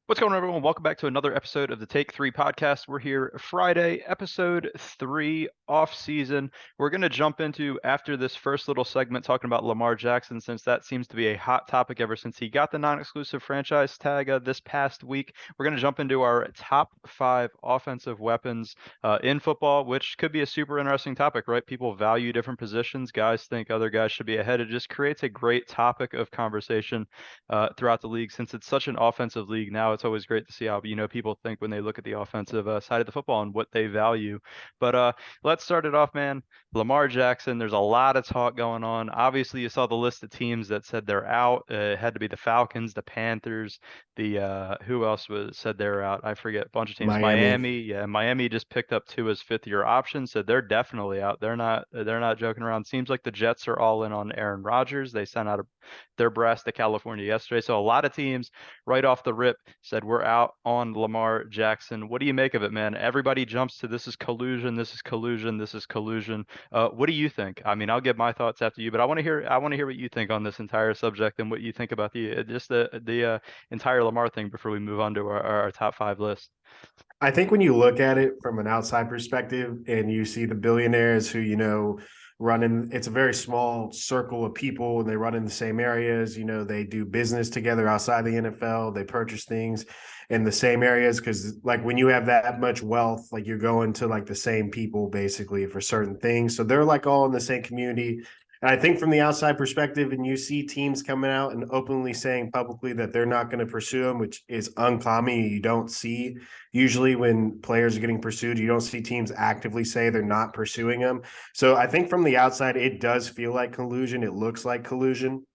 What's going on, everyone? Welcome back to another episode of the Take 3 podcast. We're here Friday, Ep.3, off season. We're going to jump into, after this first little segment, talking about Lamar Jackson, since that seems to be a hot topic ever since he got the non-exclusive franchise tag this past week. We're going to jump into our top 5 offensive weapons in football, which could be a super interesting topic, right? People value different positions. Guys think other guys should be ahead. It just creates a great topic of conversation throughout the league. Since it's such an offensive league now, it's always great to see how people think when they look at the offensive side of the football and what they value. But let's start it off, man. Lamar Jackson. There's a lot of talk going on. Obviously, you saw the list of teams that said they're out. It had to be the Falcons, the Panthers, the who else was said they're out? I forget. A bunch of teams. Miami. Miami. Yeah, Miami just picked up Tua's fifth-year option, so they're definitely out. They're not joking around. Seems like the Jets are all in on Aaron Rodgers. They sent out their brass to California yesterday. So a lot of teams right off the rip said we're out on Lamar Jackson. What do you make of it, man? Everybody jumps to this is collusion, this is collusion, this is collusion. What do you think? I mean, I'll get my thoughts after you, but I want to hear what you think on this entire subject and what you think about the entire Lamar thing before we move on to our top 5 list. I think when you look at it from an outside perspective and you see the billionaires who, run in, it's a very small circle of people and they run in the same areas. They do business together outside the NFL. They purchase things in the same areas because, like, when you have that much wealth, like, you're going to like the same people basically for certain things. So they're like all in the same community. And I think from the outside perspective, and you see teams coming out and openly saying publicly that they're not going to pursue them, which is uncommon. You don't see usually when players are getting pursued, you don't see teams actively say they're not pursuing them. So I think from the outside, it does feel like collusion. It looks like collusion.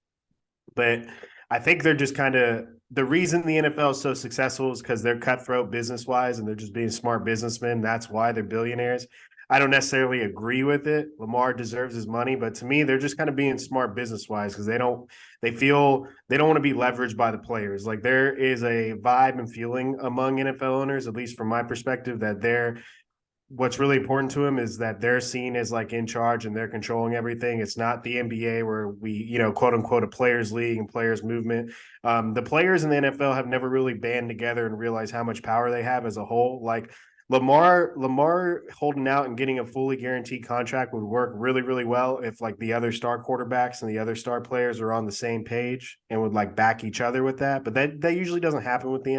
But I think they're just kind of the reason the NFL is so successful is because they're cutthroat business wise and they're just being smart businessmen. That's why they're billionaires. I don't necessarily agree with it. Lamar deserves his money, but to me, they're just kind of being smart business wise because they feel they don't want to be leveraged by the players. Like, there is a vibe and feeling among NFL owners, at least from my perspective, that what's really important to them is that they're seen as like in charge and they're controlling everything. It's not the NBA where we, quote unquote, a players league and players movement. The players in the NFL have never really band together and realized how much power they have as a whole. Like, Lamar holding out and getting a fully guaranteed contract would work really, really well if like the other star quarterbacks and the other star players are on the same page and would like back each other with that. But that usually doesn't happen with the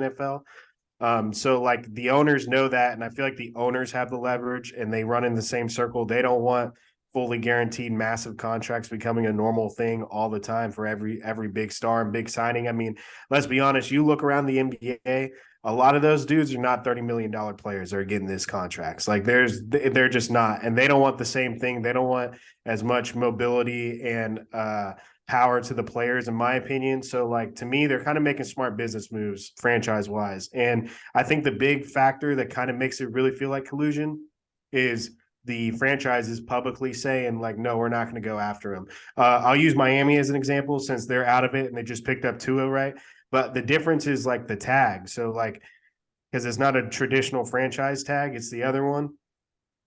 NFL. So like the owners know that, and I feel like the owners have the leverage and they run in the same circle. They don't want fully guaranteed massive contracts becoming a normal thing all the time for every big star and big signing. I mean, let's be honest, you look around the NBA, a lot of those dudes are not $30 million players that are getting these contracts. Like, they're just not, and they don't want the same thing. They don't want as much mobility and power to the players, in my opinion. So, like, to me, they're kind of making smart business moves franchise wise. And I think the big factor that kind of makes it really feel like collusion is the franchises publicly saying, like, no, we're not going to go after him. I'll use Miami as an example since they're out of it and they just picked up Tua, right? But the difference is like the tag. So, like, because it's not a traditional franchise tag, it's the other one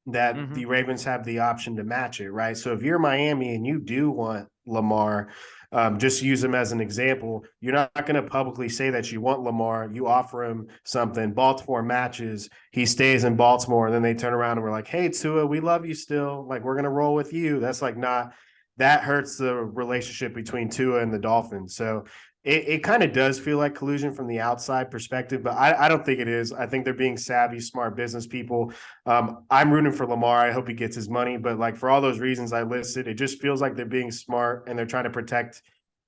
that Mm-hmm. the Ravens have the option to match it, right? So if you're Miami and you do want Lamar, just use him as an example. You're not going to publicly say that you want Lamar. You offer him something. Baltimore matches. He stays in Baltimore, and then they turn around and we're like, "Hey, Tua, we love you still. Like, we're going to roll with you." That's like not. That hurts the relationship between Tua and the Dolphins. So it kind of does feel like collusion from the outside perspective, but I don't think it is. I think they're being savvy, smart business people. I'm rooting for Lamar. I hope he gets his money, but like for all those reasons I listed, it just feels like they're being smart and they're trying to protect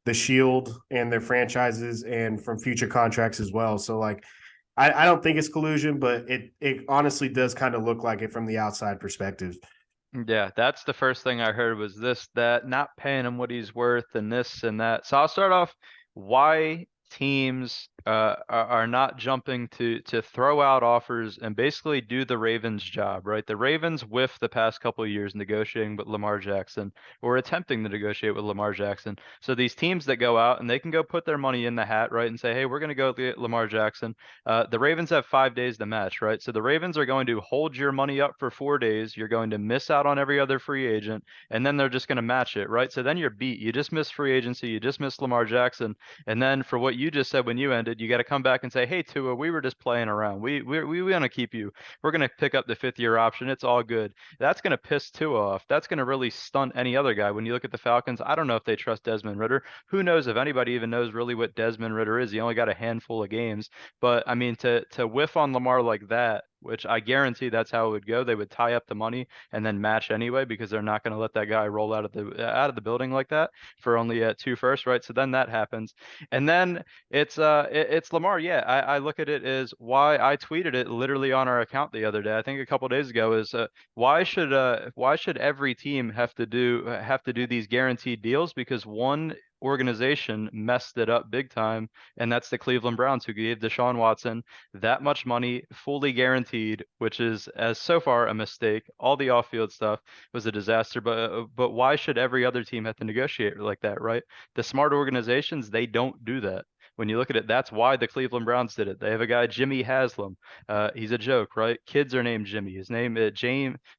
the shield and their franchises and from future contracts as well. So like, I don't think it's collusion, but it honestly does kind of look like it from the outside perspective. Yeah, that's the first thing I heard was this, that, not paying him what he's worth and this and that. So I'll start off why teams are not jumping to throw out offers and basically do the Ravens' job, right? The Ravens whiffed the past couple of years negotiating with Lamar Jackson or attempting to negotiate with Lamar Jackson. So these teams that go out and they can go put their money in the hat, right, and say, hey, we're going to go get Lamar Jackson. The Ravens have 5 days to match, right? So the Ravens are going to hold your money up for 4 days. You're going to miss out on every other free agent, and then they're just going to match it, right? So then you're beat. You just missed free agency. You just missed Lamar Jackson. And then for what you just said when you ended, good. You got to come back and say, hey, Tua, we were just playing around. We want to keep you. We're going to pick up the 5th-year option. It's all good. That's going to piss Tua off. That's going to really stunt any other guy. When you look at the Falcons, I don't know if they trust Desmond Ridder. Who knows if anybody even knows really what Desmond Ridder is? He only got a handful of games. But I mean, to whiff on Lamar like that, which I guarantee that's how it would go. They would tie up the money and then match anyway because they're not going to let that guy roll out of the building like that for only 2 firsts, right? So then that happens, and then it's Lamar. Yeah, I look at it as why I tweeted it literally on our account the other day. I think a couple days ago is why should every team have to do these guaranteed deals because one organization messed it up big time, and that's the Cleveland Browns who gave Deshaun Watson that much money fully guaranteed, which is as so far a mistake. All the off-field stuff was a disaster, but why should every other team have to negotiate like that, right? The smart organizations, they don't do that. When you look at it, that's why the Cleveland Browns did it. They have a guy, Jimmy Haslam. He's a joke, right? Kids are named Jimmy. His name is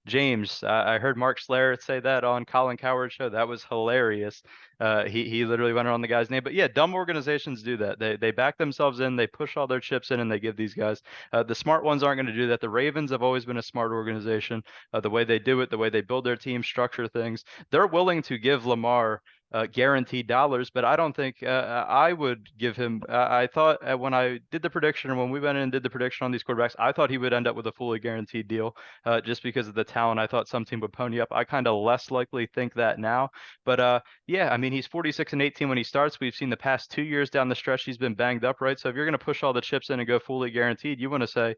James. I heard Mark Slayer say that on Colin Cowherd's show. That was hilarious. He literally went around the guy's name. But yeah, dumb organizations do that. They back themselves in, they push all their chips in, and they give these guys. The smart ones aren't going to do that. The Ravens have always been a smart organization. The way they do it, the way they build their team, structure things, they're willing to give Lamar guaranteed dollars, but I don't think I would give him. I thought when I did the prediction, or when we went in and did the prediction on these quarterbacks, I thought he would end up with a fully guaranteed deal just because of the talent. I thought some team would pony up. I kind of less likely think that now, but yeah, I mean, he's 46-18 when he starts. We've seen the past 2 years down the stretch he's been banged up, right? So if you're going to push all the chips in and go fully guaranteed, you want to say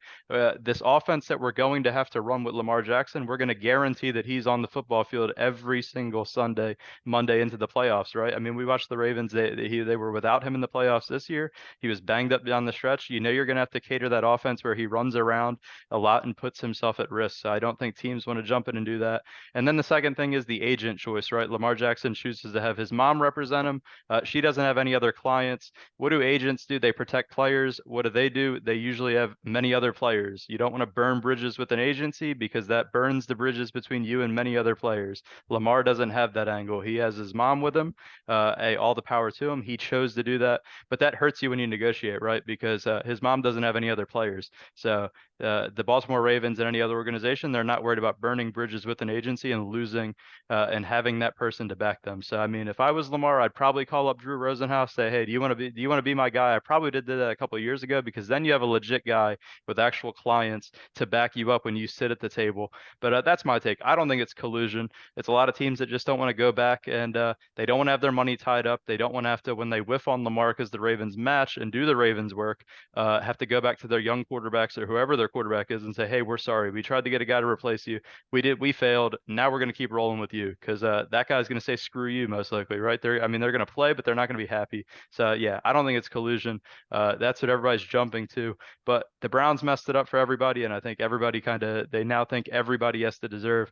this offense that we're going to have to run with Lamar Jackson, we're going to guarantee that he's on the football field every single Sunday, Monday into the playoffs, right? I mean, we watched the Ravens. They were without him in the playoffs this year. He was banged up down the stretch. You know you're going to have to cater that offense where he runs around a lot and puts himself at risk. So I don't think teams want to jump in and do that. And then the second thing is the agent choice, right? Lamar Jackson chooses to have his mom represent him. She doesn't have any other clients. What do agents do? They protect players. What do? They usually have many other players. You don't want to burn bridges with an agency because that burns the bridges between you and many other players. Lamar doesn't have that angle. He has his mom with him. All the power to him. He chose to do that, but that hurts you when you negotiate, right? Because his mom doesn't have any other players. So the Baltimore Ravens and any other organization, they're not worried about burning bridges with an agency and losing and having that person to back them. So I mean, if I was Lamar, I'd probably call up Drew Rosenhaus, say, hey, do you want to be my guy? I probably did that a couple of years ago because then you have a legit guy with actual clients to back you up when you sit at the table. But that's my take. I don't think it's collusion. It's a lot of teams that just don't want to go back and they don't want to have their money tied up. They don't want to have to, when they whiff on Lamar because the Ravens match and do the Ravens work, have to go back to their young quarterbacks or whoever their quarterback is and say, hey, we're sorry. We tried to get a guy to replace you. We failed. Now we're going to keep rolling with you because that guy's going to say, screw you, most likely, right? They're going to play, but they're not going to be happy. So yeah, I don't think it's collusion. That's what everybody's jumping to. But the Browns messed it up for everybody. And I think everybody they now think everybody has to deserve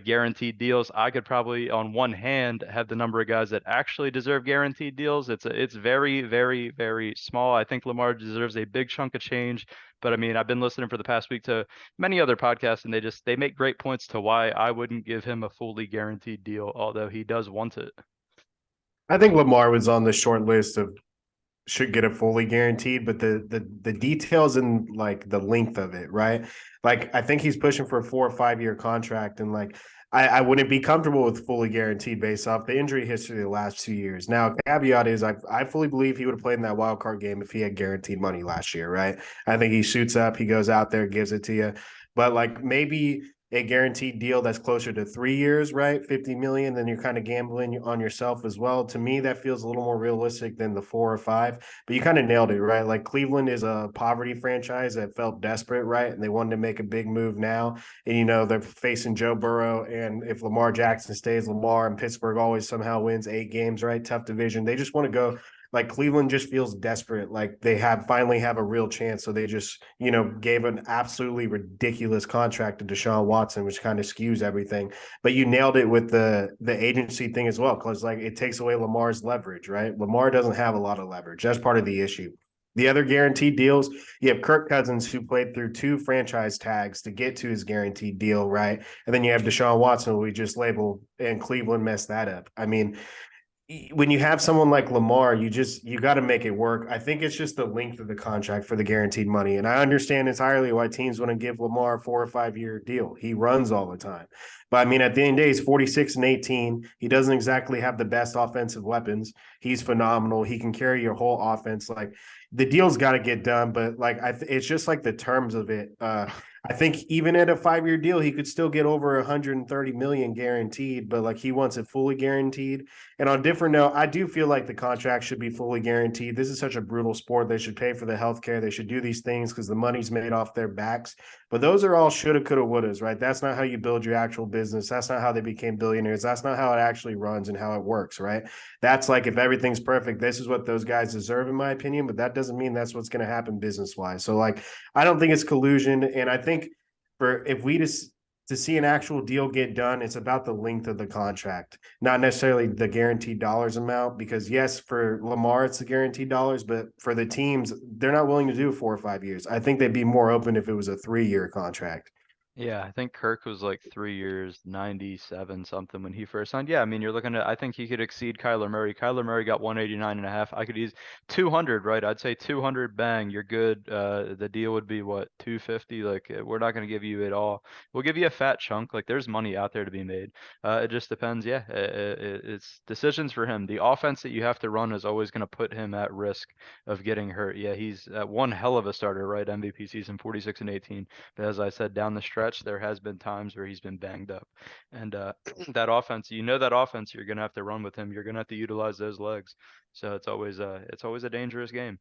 guaranteed deals. I could probably, on one hand, have the number of guys that actually deserve guaranteed deals. It's very, very, very small. I think Lamar deserves a big chunk of change. But I mean, I've been listening for the past week to many other podcasts, and they make great points to why I wouldn't give him a fully guaranteed deal, although he does want it. I think Lamar was on the short list of should get it fully guaranteed, but the details and like the length of it, right? Like I think he's pushing for a 4 or 5 year contract, and like I wouldn't be comfortable with fully guaranteed based off the injury history the last 2 years. Now, caveat is I fully believe he would have played in that wild card game if he had guaranteed money last year, right? I think he suits up, he goes out there, gives it to you, but like maybe a guaranteed deal that's closer to 3 years, right? 50 million, then you're kind of gambling on yourself as well. To me, that feels a little more realistic than the 4 or 5. But you kind of nailed it, right? Like Cleveland is a poverty franchise that felt desperate, right? And they wanted to make a big move now. And they're facing Joe Burrow. And if Lamar Jackson stays Lamar and Pittsburgh always somehow wins 8 games, right? Tough division. They just want to go. Like Cleveland just feels desperate, like they finally have a real chance. So they just, gave an absolutely ridiculous contract to Deshaun Watson, which kind of skews everything. But you nailed it with the agency thing as well, because like it takes away Lamar's leverage, right? Lamar doesn't have a lot of leverage. That's part of the issue. The other guaranteed deals, you have Kirk Cousins, who played through 2 franchise tags to get to his guaranteed deal, right? And then you have Deshaun Watson, who we just labeled, and Cleveland messed that up. I mean, when you have someone like Lamar, you got to make it work. I think it's just the length of the contract for the guaranteed money, and I understand entirely why teams want to give Lamar a 4 or 5 year deal. He runs all the time, but I mean, at the end of the day, he's 46 and 18. He doesn't exactly have the best offensive weapons. He's phenomenal. He can carry your whole offense. Like the deal's got to get done, but like it's just like the terms of it. I think even at a 5 year deal, he could still get over 130 million guaranteed, but like he wants it fully guaranteed. And on a different note, I do feel like the contract should be fully guaranteed. This is such a brutal sport. They should pay for the health care. They should do these things because the money's made off their backs. But those are all shoulda, coulda, wouldas, right? That's not how you build your actual business. That's not how they became billionaires. That's not how it actually runs and how it works, right? That's like if everything's perfect, this is what those guys deserve, in my opinion. But that doesn't mean that's what's going to happen business wise. So, like, I don't think it's collusion. And I think for if we just to see an actual deal get done, it's about the length of the contract, not necessarily the guaranteed dollars amount. Because yes, for Lamar, it's the guaranteed dollars, but for the teams, they're not willing to do 4 or 5 years. I think they'd be more open if it was a 3 year contract. Yeah, I think Kirk was like 3 years, 97 something when he first signed. Yeah, I mean, you're looking at, I think he could exceed Kyler Murray. Kyler Murray got 189 and a half. I could use 200, right? I'd say 200, bang, you're good. The deal would be what, 250? Like, we're not going to give you it all. We'll give you a fat chunk. Like, there's money out there to be made. It just depends. Yeah, it's decisions for him. The offense that you have to run is always going to put him at risk of getting hurt. Yeah, he's one hell of a starter, right? MVP season, 46 and 18. But as I said, down the stretch, there has been times where he's been banged up, and that offense, that offense, you're gonna have to run with him. You're gonna have to utilize those legs. So it's always a dangerous game.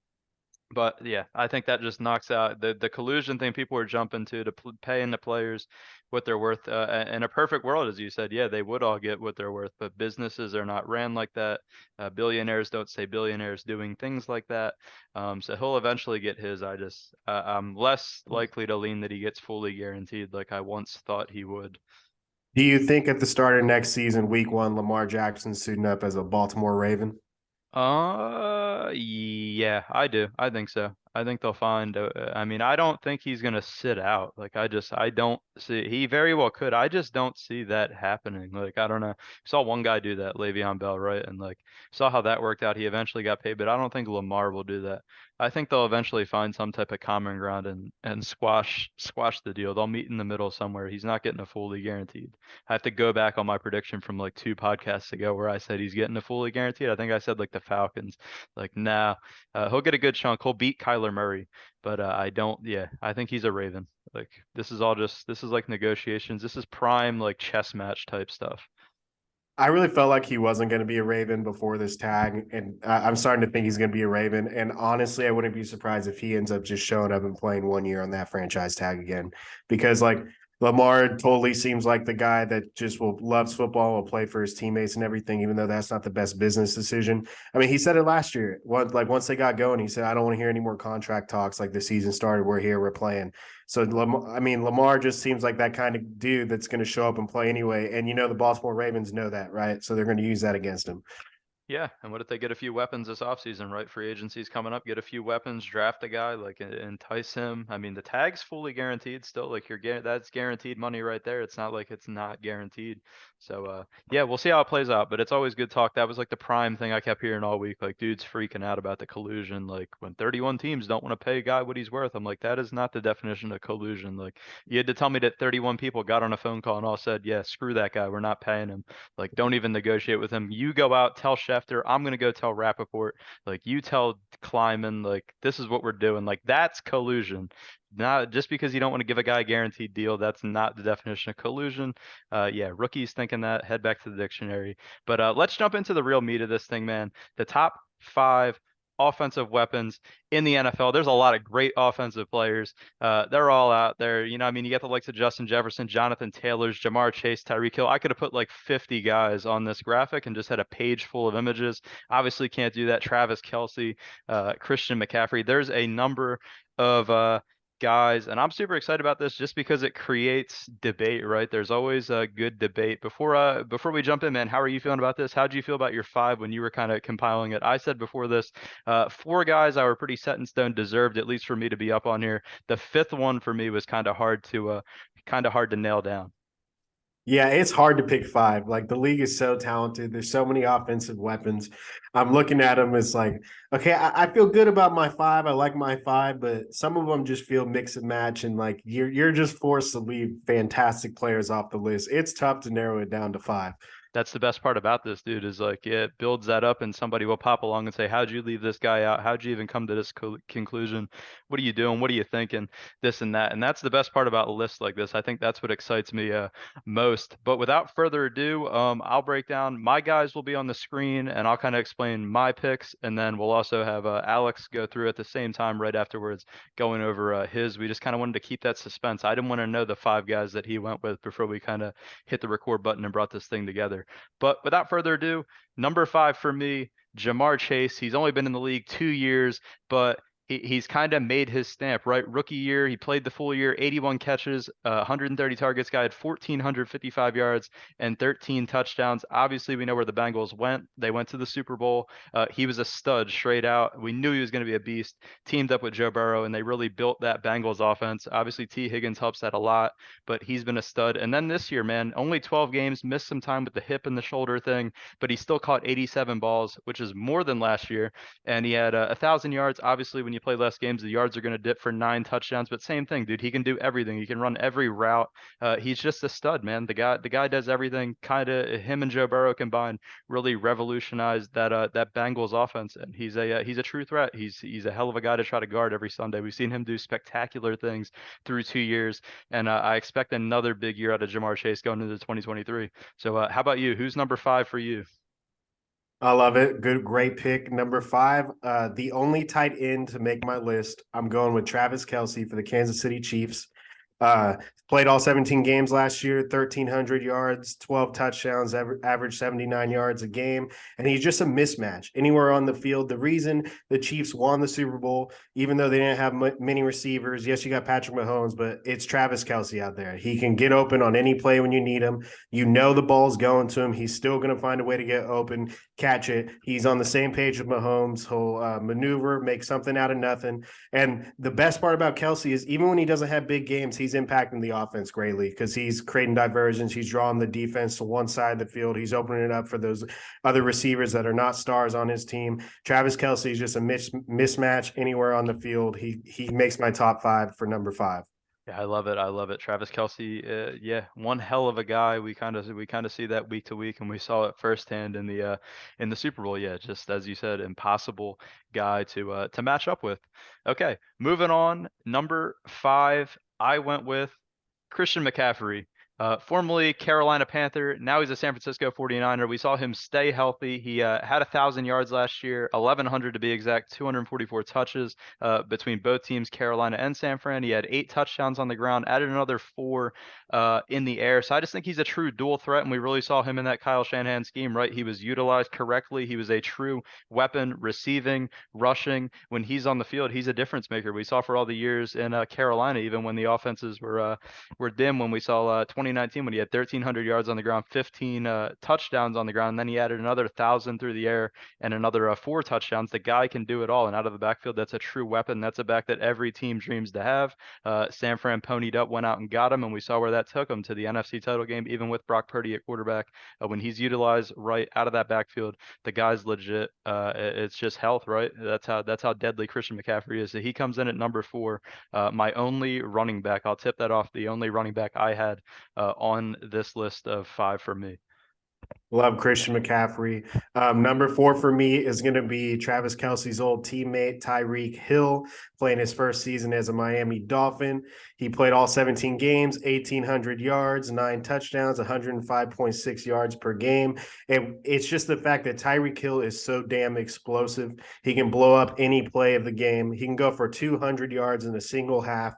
But yeah, I think that just knocks out the collusion thing. People are jumping to paying the players what they're worth. In a perfect world, as you said, yeah, they would all get what they're worth. But businesses are not ran like that. Billionaires don't stay billionaires doing things like that. So he'll eventually get his. I'm less likely to lean that he gets fully guaranteed like I once thought he would. Do you think at the start of next season, week 1, Lamar Jackson suiting up as a Baltimore Raven? Yeah, I do. I think so. I think they'll find. I mean, I don't think he's gonna sit out. Like, I don't see. He very well could. I just don't see that happening. Like, I don't know. Saw one guy do that, Le'Veon Bell, right? And like, saw how that worked out. He eventually got paid, but I don't think Lamar will do that. I think they'll eventually find some type of common ground and squash the deal. They'll meet in the middle somewhere. He's not getting a fully guaranteed. I have to go back on my prediction from like 2 podcasts ago where I said he's getting a fully guaranteed. I think I said like the Falcons. Like, nah, he'll get a good chunk. He'll beat Kyler Murray, but I don't. Yeah, I think he's a Raven. Like, this is like negotiations. This is prime like chess match type stuff. I really felt like he wasn't going to be a Raven before this tag, and I'm starting to think he's going to be a Raven. And honestly, I wouldn't be surprised if he ends up just showing up and playing 1 year on that franchise tag again, because like Lamar totally seems like the guy that just loves football, will play for his teammates and everything, even though that's not the best business decision. I mean, he said it last year. Once they got going, he said, "I don't want to hear any more contract talks. Like the season started, we're here, we're playing." So I mean, Lamar just seems like that kind of dude that's going to show up and play anyway. And the Baltimore Ravens know that, right? So they're going to use that against him. Yeah, and what if they get a few weapons this offseason, right? Free agency's coming up, get a few weapons, draft a guy, like entice him. I mean, the tag's fully guaranteed still. Like that's guaranteed money right there. It's not like it's not guaranteed. So yeah, we'll see how it plays out, but it's always good talk. That was like the prime thing I kept hearing all week. Like dudes freaking out about the collusion. Like when 31 teams don't want to pay a guy what he's worth. I'm like, that is not the definition of collusion. Like you had to tell me that 31 people got on a phone call and all said, yeah, screw that guy. We're not paying him. Like, don't even negotiate with him. You go out, tell Schefter, I'm gonna go tell Rappaport. Like, you tell Kleiman, like, this is what we're doing. Like, that's collusion. Not just because you don't want to give a guy a guaranteed deal. That's not the definition of collusion. Yeah, rookies thinking that. Head back to the dictionary. But let's jump into the real meat of this thing, man. The top five offensive weapons in the NFL. There's a lot of great offensive players. They're all out there. I mean, you get the likes of Justin Jefferson, Jonathan Taylor's, Jamar Chase, Tyreek Hill. I could have put like 50 guys on this graphic and just had a page full of images. Obviously, can't do that. Travis Kelce, Christian McCaffrey. There's a number of guys, and I'm super excited about this just because it creates debate, right? There's always a good debate. Before we jump in, man, how are you feeling about this? How do you feel about your five when you were kind of compiling it? I said before this, four guys I were pretty set in stone deserved at least for me to be up on here. The fifth one for me was kind of hard to nail down. Yeah, it's hard to pick five. Like the league is so talented. There's so many offensive weapons. I'm looking at them. It's like, okay, I feel good about my five. I like my five, but some of them just feel mix and match, and like you're just forced to leave fantastic players off the list. It's tough to narrow it down to five. That's the best part about this, dude, is like, yeah, it builds that up and somebody will pop along and say, how'd you leave this guy out? How'd you even come to this conclusion? What are you doing? What are you thinking? This and that. And that's the best part about a list like this. I think that's what excites me most. But without further ado, I'll break down my guys will be on the screen and I'll kind of explain my picks. And then we'll also have Alex go through at the same time right afterwards, going over his. We just kind of wanted to keep that suspense. I didn't want to know the five guys that he went with before we kind of hit the record button and brought this thing together. But without further ado, number five for me, Jamar Chase. He's only been in the league 2 years, but he's kind of made his stamp, right? Rookie year, he played the full year, 81 catches, 130 targets, guy had 1,455 yards and 13 touchdowns. Obviously, we know where the Bengals went. They went to the Super Bowl. He was a stud straight out. We knew he was going to be a beast. Teamed up with Joe Burrow, and they really built that Bengals offense. Obviously, T. Higgins helps that a lot, but he's been a stud. And then this year, man, only 12 games, missed some time with the hip and the shoulder thing, but he still caught 87 balls, which is more than last year. And he had 1,000 yards. Obviously, when you play less games, the yards are going to dip for 9 touchdowns. But same thing, dude. He can do everything. He can run every route. He's just a stud, man. The guy does everything. Kind of him and Joe Burrow combined really revolutionized that Bengals offense. And he's a true threat. He's a hell of a guy to try to guard every Sunday. We've seen him do spectacular things through 2 years. And I expect another big year out of Jamar Chase going into 2023. So how about you? Who's number five for you? I love it. Good, great pick. Number five, the only tight end to make my list. I'm going with Travis Kelce for the Kansas City Chiefs. Uh, Played all 17 games last year, 1,300 yards, 12 touchdowns, average 79 yards a game. And he's just a mismatch anywhere on the field. The reason the Chiefs won the Super Bowl, even though they didn't have many receivers, yes, you got Patrick Mahomes, but it's Travis Kelce out there. He can get open on any play when you need him. You know the ball's going to him. He's still going to find a way to get open, catch it. He's on the same page with Mahomes. He'll maneuver, make something out of nothing. And the best part about Kelce is even when he doesn't have big games, he's impacting the offense greatly because he's creating diversions. He's drawing the defense to one side of the field. He's opening it up for those other receivers that are not stars on his team. Travis Kelce is just a mismatch anywhere on the field. He makes my top five for number five. Yeah, I love it. I love it. Travis Kelce, yeah, one hell of a guy. We kind of see that week to week, and we saw it firsthand in the Super Bowl. Yeah, just as you said, impossible guy to match up with. Okay, moving on. Number five, I went with Christian McCaffrey, formerly Carolina Panther. Now he's a San Francisco 49er. We saw him stay healthy. He had 1,000 yards last year, 1,100 to be exact, 244 touches between both teams, Carolina and San Fran. He had 8 touchdowns on the ground, added another 4 in the air. So I just think he's a true dual threat, and we really saw him in that Kyle Shanahan scheme, right? He was utilized correctly. He was a true weapon, receiving, rushing. When he's on the field, he's a difference maker. We saw for all the years in Carolina, even when the offenses were dim, when we saw 2019 when he had 1,300 yards on the ground, 15 touchdowns on the ground, and then he added another 1,000 through the air and another 4 touchdowns. The guy can do it all, and out of the backfield, that's a true weapon. That's a back that every team dreams to have. San Fran ponied up, went out and got him, and we saw where that took him to the NFC title game, even with Brock Purdy at quarterback. When he's utilized right out of that backfield, the guy's legit. It's just health, right? That's how deadly Christian McCaffrey is. So he comes in at number 4. My only running back. I'll tip that off. The only running back I had on this list of 5 for me. Love Christian McCaffrey. Number 4 for me is going to be Travis Kelce's old teammate, Tyreek Hill, playing his first season as a Miami Dolphin. He played all 17 games, 1,800 yards, 9 touchdowns, 105.6 yards per game. And it's just the fact that Tyreek Hill is so damn explosive. He can blow up any play of the game. He can go for 200 yards in a single half.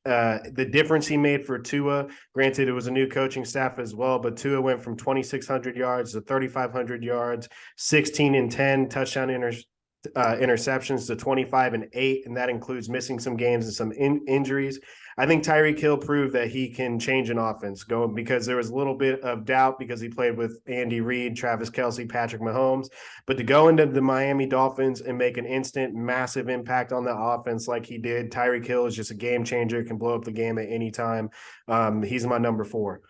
The difference he made for Tua, granted it was a new coaching staff as well, but Tua went from 2,600 yards to 3,500 yards, 16 and 10 touchdown interceptions to 25 and 8, and that includes missing some games and some injuries. I think Tyreek Hill proved that he can change an offense going because there was a little bit of doubt because he played with Andy Reid, Travis Kelce, Patrick Mahomes. But to go into the Miami Dolphins and make an instant massive impact on the offense like he did, Tyreek Hill is just a game changer, can blow up the game at any time. He's my number 4.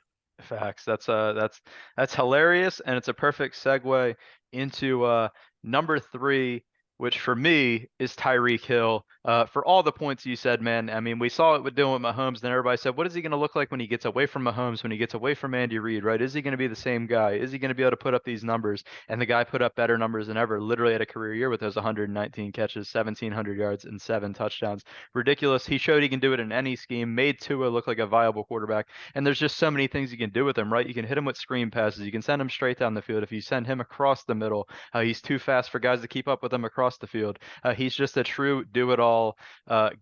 Facts. That's hilarious, and it's a perfect segue into number three, which for me is Tyreek Hill. For all the points you said, man. I mean, we saw it with doing with Mahomes. Then everybody said, "What is he going to look like when he gets away from Mahomes? When he gets away from Andy Reid? Right? Is he going to be the same guy? Is he going to be able to put up these numbers?" And the guy put up better numbers than ever. Literally had a career year with those 119 catches, 1,700 yards, and 7 touchdowns. Ridiculous. He showed he can do it in any scheme. Made Tua look like a viable quarterback. And there's just so many things you can do with him, right? You can hit him with screen passes. You can send him straight down the field. If you send him across the middle, he's too fast for guys to keep up with him across the field. He's just a true do-it-all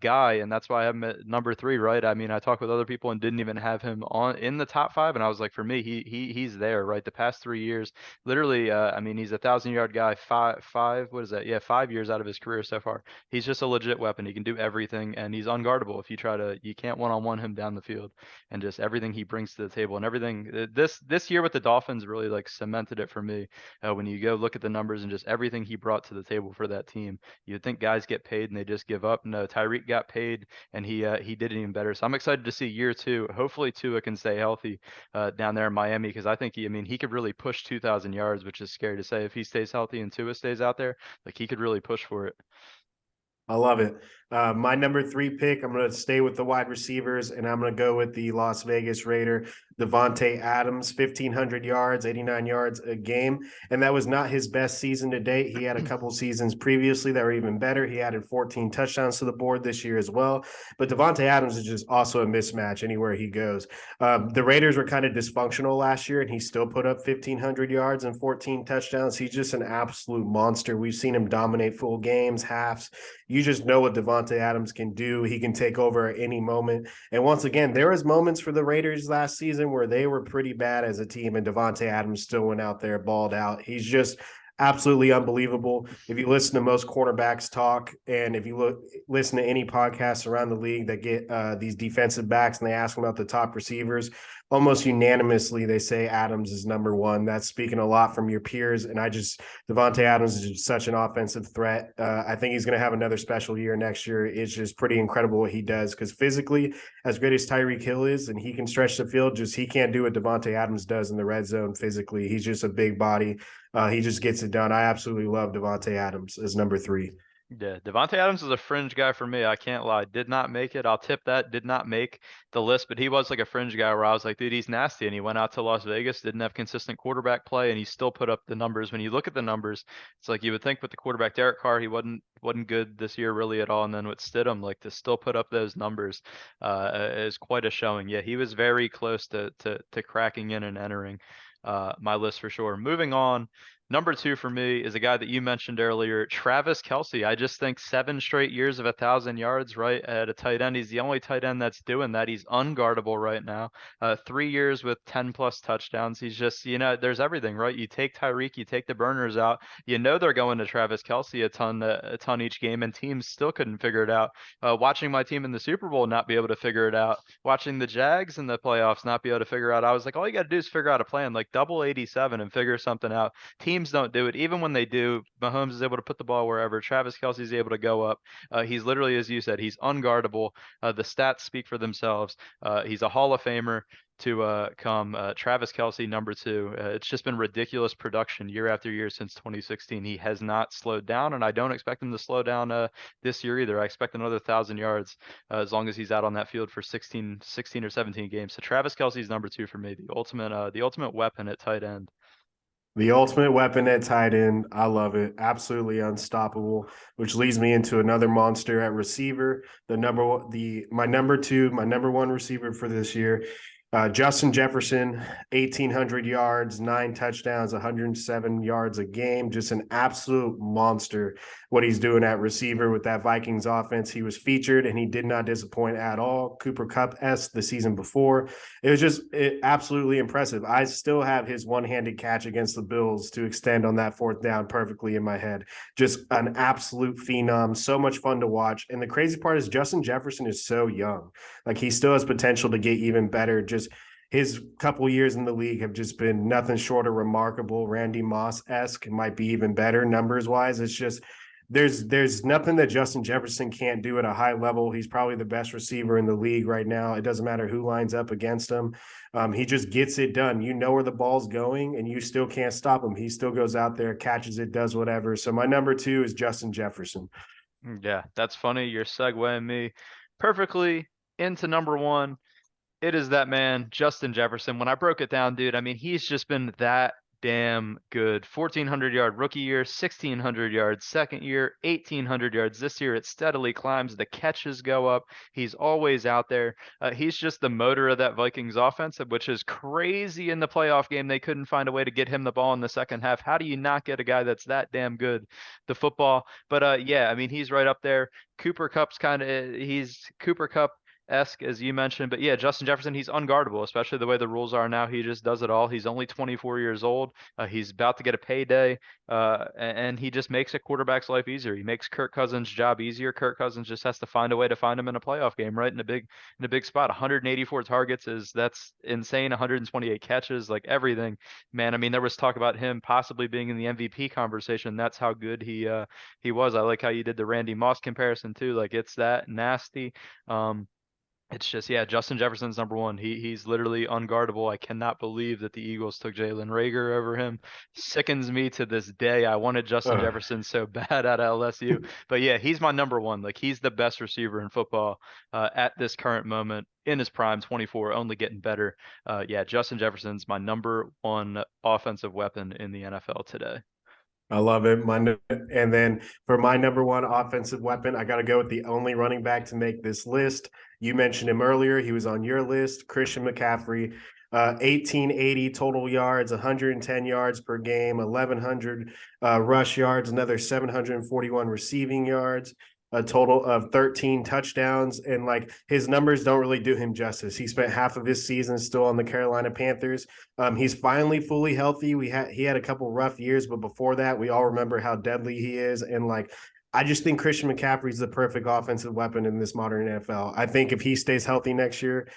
guy, and that's why I have him at number three, right? I mean, I talked with other people and didn't even have him on in the top five, and I was like, for me, he's there, right? The past 3 years, literally, I mean, he's a 1,000-yard guy. What is that? Yeah, 5 years out of his career so far. He's just a legit weapon. He can do everything, and he's unguardable if you try to. You can't one-on-one him down the field, and just everything he brings to the table and everything. This year with the Dolphins really like cemented it for me. When you go look at the numbers and just everything he brought to the table for that team, you'd think guys get paid and they just give up. No, Tyreek got paid and he did it even better. So I'm excited to see year two. Hopefully Tua can stay healthy down there in Miami because I think I mean he could really push 2,000 yards, which is scary to say if he stays healthy and Tua stays out there, like he could really push for it. I love it. My number three pick, I'm going to stay with the wide receivers, and I'm going to go with the Las Vegas Raider, Devontae Adams, 1,500 yards, 89 yards a game. And that was not his best season to date. He had a couple seasons previously that were even better. He added 14 touchdowns to the board this year as well. But Devontae Adams is just also a mismatch anywhere he goes. The Raiders were kind of dysfunctional last year, and he still put up 1,500 yards and 14 touchdowns. He's just an absolute monster. We've seen him dominate full games, halves. You just know what Devontae Adams can do. He can take over at any moment. And once again, there was moments for the Raiders last season where they were pretty bad as a team, and Devontae Adams still went out there, balled out. He's just absolutely unbelievable. If you listen to most quarterbacks talk, and if you listen to any podcasts around the league that get these defensive backs and they ask them about the top receivers, almost unanimously they say Adams is number one. That's speaking a lot from your peers. And Devontae Adams is just such an offensive threat. I think he's going to have another special year next year. It's just pretty incredible what he does because physically, as great as Tyreek Hill is, and he can stretch the field, just he can't do what Devontae Adams does in the red zone physically. He's just a big body. He just gets it done. I absolutely love Devontae Adams as number three. Yeah, Devontae Adams is a fringe guy for me. I can't lie. Did not make it. I'll tip that. Did not make the list, but he was like a fringe guy where I was like, dude, he's nasty. And he went out to Las Vegas, didn't have consistent quarterback play, and he still put up the numbers. When you look at the numbers, it's like you would think with the quarterback Derek Carr, he wasn't good this year really at all. And then with Stidham, like to still put up those numbers is quite a showing. Yeah, he was very close to cracking in and entering my list for sure. Moving on. Number two for me is a guy that you mentioned earlier, Travis Kelce. I just think 7 straight years of 1,000 yards, right, at a tight end. He's the only tight end that's doing that. He's unguardable right now. 3 years with 10 plus touchdowns. He's just, there's everything, right? You take Tyreek, you take the burners out. You know they're going to Travis Kelce a ton each game, and teams still couldn't figure it out. Watching my team in the Super Bowl not be able to figure it out. Watching the Jags in the playoffs not be able to figure out. I was like, all you got to do is figure out a plan, like double 87 and figure something out. Teams don't do it. Even when they do, Mahomes is able to put the ball wherever. Travis Kelce is able to go up. He's literally, as you said, he's unguardable. The stats speak for themselves. He's a Hall of Famer to come. Travis Kelce, number two. It's just been ridiculous production year after year since 2016. He has not slowed down, and I don't expect him to slow down this year either. I expect another 1,000 yards as long as he's out on that field for 16 or 17 games. So Travis Kelce's number two for me, the ultimate weapon at tight end. The ultimate weapon at tight end. I love it. Absolutely unstoppable, which leads me into another monster at receiver. My number one receiver for this year, Justin Jefferson, 1,800 yards, 9 touchdowns, 107 yards a game. Just an absolute monster what he's doing at receiver with that Vikings offense. He was featured and he did not disappoint at all. Cooper Kupp-esque the season before. It was just absolutely impressive. I still have his one-handed catch against the Bills to extend on that fourth down perfectly in my head. Just an absolute phenom. So much fun to watch. And the crazy part is Justin Jefferson is so young. Like he still has potential to get even better. Just his couple years in the league have just been nothing short of remarkable. Randy Moss-esque, might be even better numbers wise. It's just there's nothing that Justin Jefferson can't do at a high level. He's probably the best receiver in the league right now. It doesn't matter who lines up against him. He just gets it done. You know where the ball's going, and you still can't stop him. He still goes out there, catches it, does whatever. So my number 2 is Justin Jefferson. Yeah, that's funny. You're segueing me perfectly into number 1. It is that man, Justin Jefferson. When I broke it down, dude, I mean, he's just been that damn good. 1,400-yard rookie year, 1,600 yards second year, 1,800 yards this year. It steadily climbs. The catches go up. He's always out there. He's just the motor of that Vikings offense, which is crazy in the playoff game. They couldn't find a way to get him the ball in the second half. How do you not get a guy that's that damn good, the football? But yeah, I mean, he's right up there. Cooper Cup's he's Cooper Cup esque as you mentioned, but yeah, Justin Jefferson, he's unguardable, especially the way the rules are now. He just does it all. He's only 24 years old. He's about to get a payday, and he just makes a quarterback's life easier. He makes Kirk Cousins' job easier. Kirk Cousins just has to find a way to find him in a playoff game, right in a big spot. 184 targets that's insane. 128 catches, like everything, man. I mean, there was talk about him possibly being in the MVP conversation. That's how good he was. I like how you did the Randy Moss comparison too. Like it's that nasty. It's just, yeah, Justin Jefferson's number 1. He's literally unguardable. I cannot believe that the Eagles took Jalen Reagor over him. Sickens me to this day. I wanted Justin Ugh. Jefferson so bad at LSU. But yeah, he's my number 1. Like he's the best receiver in football at this current moment in his prime, 24, only getting better. Yeah, Justin Jefferson's my number 1 offensive weapon in the NFL today. I love it. And then for my number 1 offensive weapon, I got to go with the only running back to make this list. You mentioned him earlier. He was on your list, Christian McCaffrey. 1880 total yards, 110 yards per game, 1,100 rush yards, another 741 receiving yards, a total of 13 touchdowns. And like his numbers don't really do him justice. He spent half of his season still on the Carolina Panthers. He's finally fully healthy. He had a couple rough years, but before that, we all remember how deadly he is. And like I just think Christian McCaffrey is the perfect offensive weapon in this modern NFL. I think if he stays healthy next year,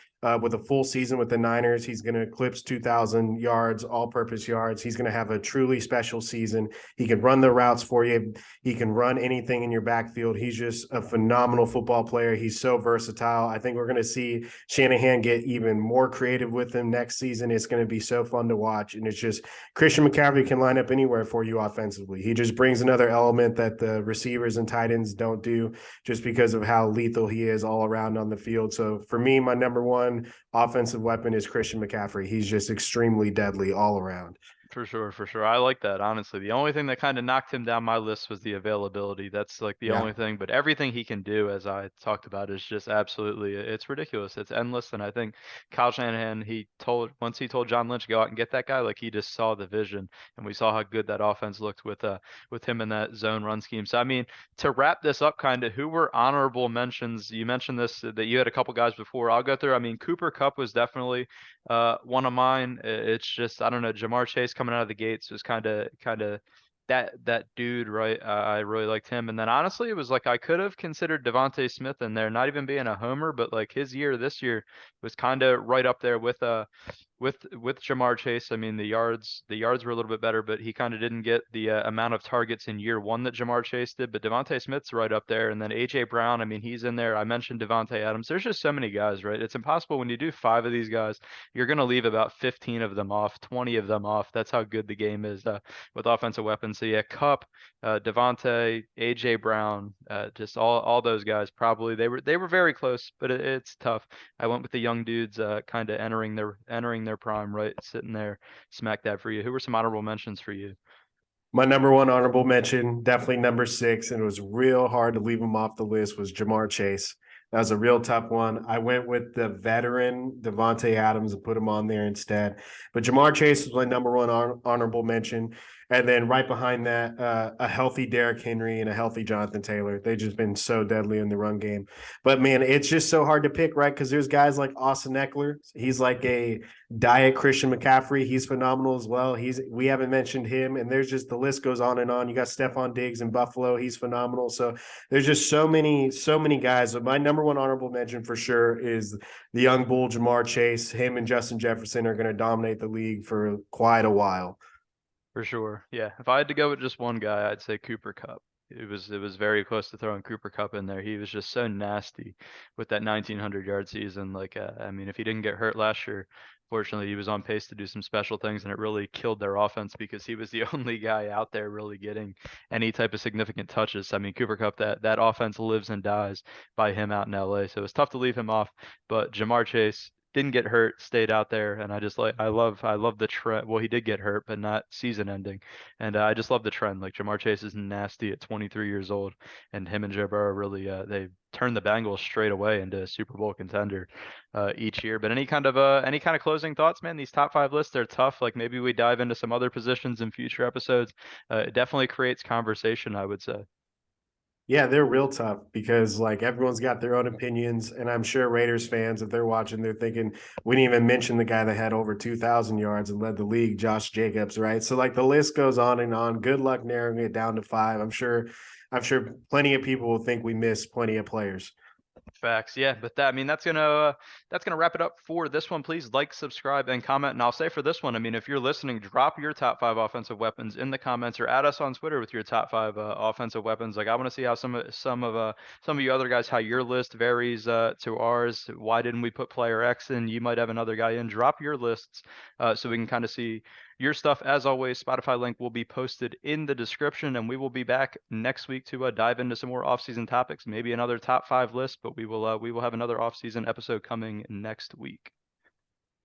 with a full season with the Niners, he's going to eclipse 2,000 yards, all-purpose yards. He's going to have a truly special season. He can run the routes for you. He can run anything in your backfield. He's just a phenomenal football player. He's so versatile. I think we're going to see Shanahan get even more creative with him next season. It's going to be so fun to watch. And it's just Christian McCaffrey can line up anywhere for you offensively. He just brings another element that the receivers and tight ends don't do just because of how lethal he is all around on the field. So for me, my number 1 offensive weapon is Christian McCaffrey. He's just extremely deadly all around. For sure, for sure. I like that, honestly. The only thing that kind of knocked him down my list was the availability. That's like the Yeah. only thing, but everything he can do, as I talked about, is just absolutely, it's ridiculous. It's endless. And I think Kyle Shanahan, once he told John Lynch, go out and get that guy, like he just saw the vision, and we saw how good that offense looked with him in that zone run scheme. So, I mean, to wrap this up, kind of, who were honorable mentions? You mentioned this, that you had a couple guys before. I'll go through. I mean, Cooper Kupp was definitely one of mine. It's just, I don't know, Jamar Chase coming out of the gates was kind of that dude, right? I really liked him. And then honestly, it was like I could have considered Devontae Smith in there, not even being a homer, but like his year this year was kind of right up there with Jamar Chase. I mean, the yards were a little bit better, but he kind of didn't get the amount of targets in year 1 that Jamar Chase did. But Devontae Smith's right up there, and then AJ Brown. I mean, he's in there. I mentioned Devontae Adams. There's just so many guys, right? It's impossible when you do 5 of these guys. You're gonna leave about 15 of them off, 20 of them off. That's how good the game is with offensive weapons. So yeah, Cup, Devontae, AJ Brown, just all those guys. Probably they were very close, but it's tough. I went with the young dudes, kind of entering their prime, right? Sitting there, smack that for you. Who were some honorable mentions for you? My number 1 honorable mention, definitely number 6, and it was real hard to leave him off the list, was Jamar Chase. That was a real tough one. I went with the veteran Devontae Adams and put him on there instead. But Jamar Chase was my number 1 honorable mention. And then right behind that, a healthy Derrick Henry and a healthy Jonathan Taylor. They've just been so deadly in the run game. But man, it's just so hard to pick, right? Because there's guys like Austin Eckler. He's like a diet Christian McCaffrey. He's phenomenal as well. We haven't mentioned him, and there's just the list goes on and on. You got Stephon Diggs in Buffalo. He's phenomenal. So there's just so many guys. But my number 1 honorable mention for sure is the young bull Jamar Chase. Him and Justin Jefferson are going to dominate the league for quite a while. For sure. Yeah. If I had to go with just one guy, I'd say Cooper Cup. it was very close to throwing Cooper Kupp in there. He was just so nasty with that 1900-yard season. Like, I mean, if he didn't get hurt last year, fortunately, he was on pace to do some special things, and it really killed their offense because he was the only guy out there really getting any type of significant touches. I mean, Cooper Kupp, that offense lives and dies by him out in LA. So it's tough to leave him off. But Jamar Chase didn't get hurt, stayed out there, and I love the trend. Well, he did get hurt, but not season ending. And I just love the trend. Like Jamar Chase is nasty at 23 years old, and him and Joe Burrow really they turned the Bengals straight away into a Super Bowl contender each year. But any kind of closing thoughts, man? These top five lists, they're tough. Like maybe we dive into some other positions in future episodes. It definitely creates conversation, I would say. Yeah, they're real tough because like everyone's got their own opinions, and I'm sure Raiders fans, if they're watching, they're thinking we didn't even mention the guy that had over 2,000 yards and led the league, Josh Jacobs, right? So like the list goes on and on. Good luck narrowing it down to five. I'm sure plenty of people will think we miss plenty of players. Facts, yeah. But that, I mean, that's gonna wrap it up for this one. Please like, subscribe, and comment. And I'll say for this one, I mean, if you're listening, drop your top five offensive weapons in the comments, or add us on Twitter with your top five offensive weapons. Like, I want to see how some of you other guys, how your list varies to ours. Why didn't we put player X in? You might have another guy in. Drop your lists so we can kind of see your stuff. As always, Spotify link will be posted in the description, and we will be back next week to dive into some more offseason topics, maybe another top five list, but we will have another offseason episode coming next week.